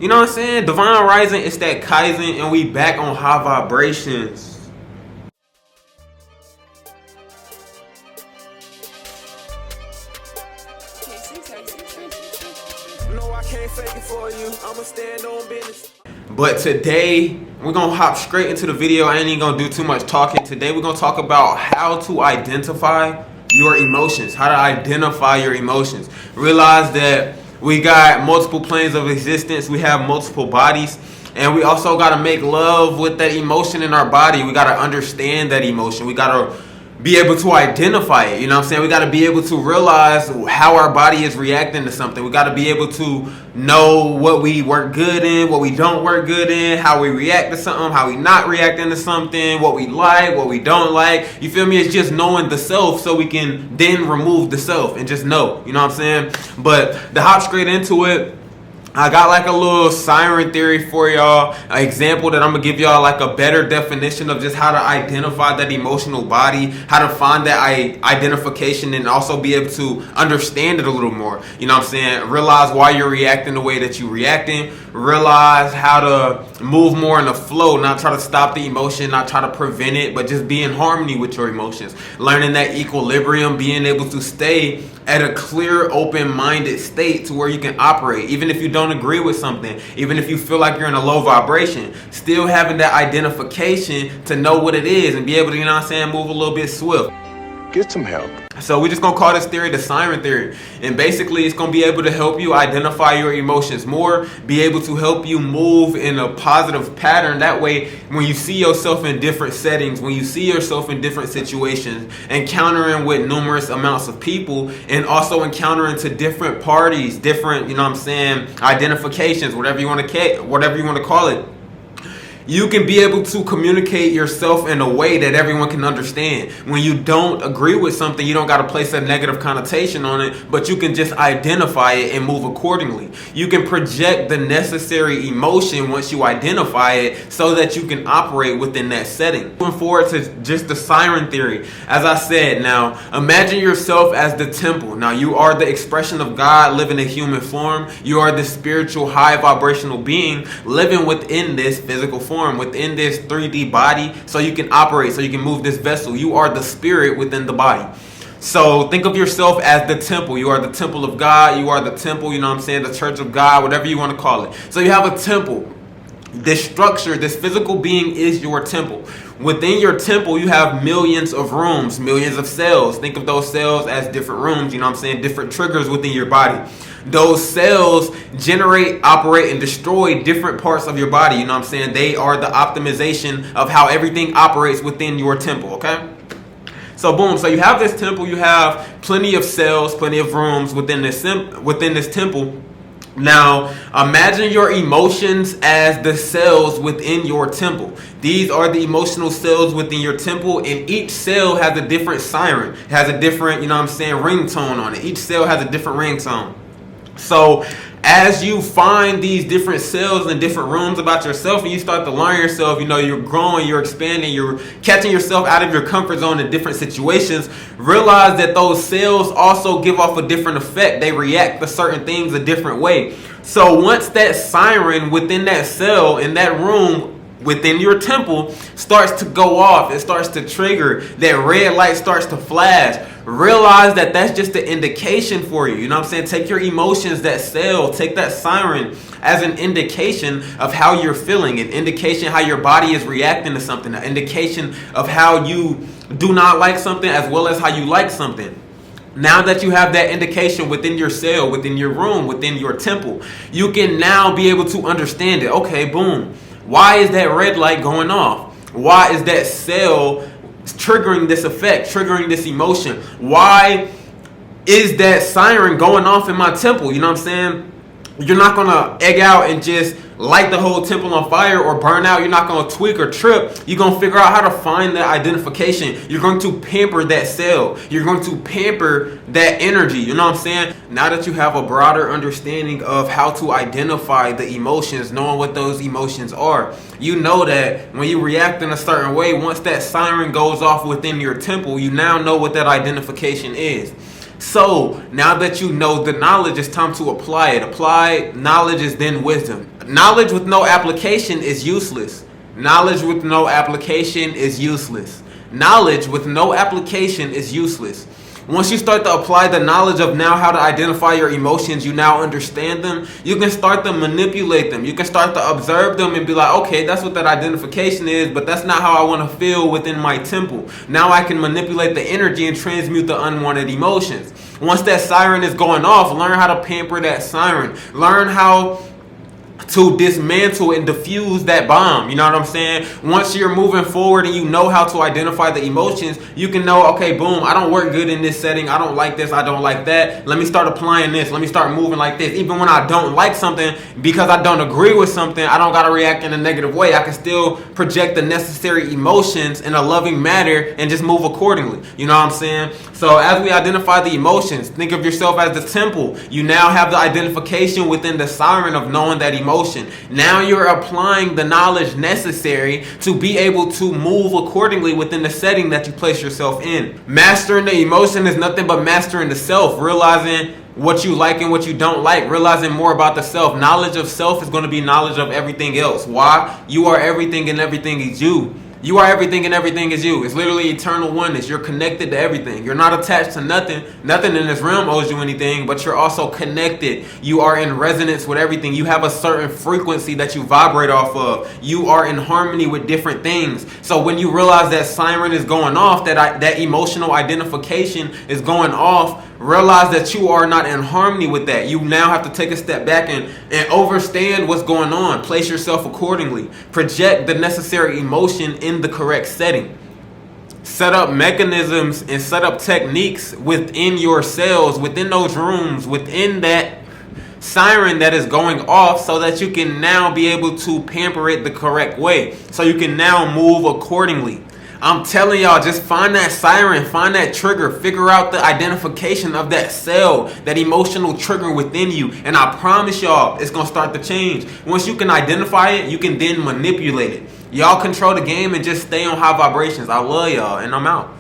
You know what I'm saying? Divine Rising, it's that Kaizen, and we back on high vibrations. No, I can't fake it for you. I'ma stand on business. But today, we're going to hop straight into the video. I ain't even going to do too much talking. Today, we're going to talk about how to identify your emotions. How to identify your emotions. Realize that we got multiple planes of existence. We have multiple bodies. And we also got to make love with that emotion in our body. We got to understand that emotion. We got to be able to identify it. You know what I'm saying? We got to be able to realize how our body is reacting to something. We got to be able to know what we work good in, what we don't work good in, how we react to something, how we not reacting to something, what we like, what we don't like. You feel me? It's just knowing the self so we can then remove the self and just know. You know what I'm saying? But to hop straight into it, I got like a little siren theory for y'all, an example that I'm gonna give y'all like a better definition of just how to identify that emotional body, how to find that identification and also be able to understand it a little more. You know what I'm saying? Realize why you're reacting the way that you're reacting. Realize how to move more in the flow, not try to stop the emotion, not try to prevent it, but just be in harmony with your emotions. Learning that equilibrium, being able to stay at a clear, open-minded state to where you can operate. Even if you don't agree with something, even if you feel like you're in a low vibration, still having that identification to know what it is and be able to, you know what I'm saying, move a little bit swift. Get some help. So we're just going to call this theory the siren theory. And basically it's going to be able to help you identify your emotions more, be able to help you move in a positive pattern. That way, when you see yourself in different settings, when you see yourself in different situations, encountering with numerous amounts of people, and also encountering to different parties, different, you know what I'm saying, identifications, whatever you want to call it. You can be able to communicate yourself in a way that everyone can understand. When you don't agree with something, you don't got to place a negative connotation on it, but you can just identify it and move accordingly. You can project the necessary emotion once you identify it so that you can operate within that setting. Moving forward to just the siren theory. As I said, now imagine yourself as the temple. Now you are the expression of God living in human form. You are the spiritual high vibrational being living within this physical form, within this 3D body, so you can operate, so you can move this vessel. You are the spirit within the body. So think of yourself as the temple. You are the temple of God. You are the temple, you know what I'm saying, the church of God, whatever you want to call it. So you have a temple. This structure, this physical being is your temple. Within your temple, you have millions of rooms, millions of cells. Think of those cells as different rooms, you know what I'm saying, different triggers within your body. Those cells generate, operate, and destroy different parts of your body, you know what I'm saying? They are the optimization of how everything operates within your temple, okay? So boom, so you have this temple, you have plenty of cells, plenty of rooms within this temple. Now, imagine your emotions as the cells within your temple. These are the emotional cells within your temple, and each cell has a different siren. It has a different, you know what I'm saying, ringtone on it. Each cell has a different ringtone. So as you find these different cells and different rooms about yourself and you start to learn yourself, you know, you're growing, you're expanding, you're catching yourself out of your comfort zone in different situations, realize that those cells also give off a different effect. They react to certain things a different way. So once that siren within that cell in that room within your temple starts to go off, it starts to trigger, that red light starts to flash, realize that that's just an indication for you. You know what I'm saying? Take your emotions, that cell, take that siren as an indication of how you're feeling, an indication how your body is reacting to something, an indication of how you do not like something as well as how you like something. Now that you have that indication within your cell, within your room, within your temple, you can now be able to understand it. Okay, boom. Why is that red light going off? Why is that cell triggering this effect, triggering this emotion? Why is that siren going off in my temple? You know what I'm saying? You're not going to egg out and just light the whole temple on fire or burn out. You're not going to tweak or trip. You're going to figure out how to find that identification. You're going to pamper that cell. You're going to pamper that energy. You know what I'm saying? Now that you have a broader understanding of how to identify the emotions, knowing what those emotions are, you know that when you react in a certain way, once that siren goes off within your temple, you now know what that identification is. So now that you know the knowledge, it's time to apply it. Apply knowledge is then wisdom. Knowledge with no application is useless. Knowledge with no application is useless. Knowledge with no application is useless. Once you start to apply the knowledge of now how to identify your emotions, you now understand them, you can start to manipulate them. You can start to observe them and be like, okay, that's what that identification is, but that's not how I want to feel within my temple. Now I can manipulate the energy and transmute the unwanted emotions. Once that siren is going off, learn how to pamper that siren. Learn how to dismantle and diffuse that bomb. You know what I'm saying? Once you're moving forward and you know how to identify the emotions, you can know, okay, boom, I don't work good in this setting. I don't like this. I don't like that. Let me start applying this. Let me start moving like this. Even when I don't like something, because I don't agree with something, I don't got to react in a negative way. I can still project the necessary emotions in a loving manner and just move accordingly. You know what I'm saying? So as we identify the emotions, think of yourself as the temple. You now have the identification within the siren of knowing that emotion. Now you're applying the knowledge necessary to be able to move accordingly within the setting that you place yourself in. Mastering the emotion is nothing but mastering the self, realizing what you like and what you don't like, realizing more about the self. Knowledge of self is going to be knowledge of everything else. Why? You are everything and everything is you. You are everything and everything is you. It's literally eternal oneness. You're connected to everything. You're not attached to nothing. Nothing in this realm owes you anything, but you're also connected. You are in resonance with everything. You have a certain frequency that you vibrate off of. You are in harmony with different things. So when you realize that siren is going off, that emotional identification is going off, realize that you are not in harmony with that. You now have to take a step back and understand what's going on. Place yourself accordingly. Project the necessary emotion in the correct setting. Set up mechanisms and set up techniques within your cells, within those rooms, within that siren that is going off, so that you can now be able to pamper it the correct way. So you can now move accordingly. I'm telling y'all, just find that siren, find that trigger, figure out the identification of that cell, that emotional trigger within you. And I promise y'all, it's going to start to change. Once you can identify it, you can then manipulate it. Y'all control the game and just stay on high vibrations. I love y'all, and I'm out.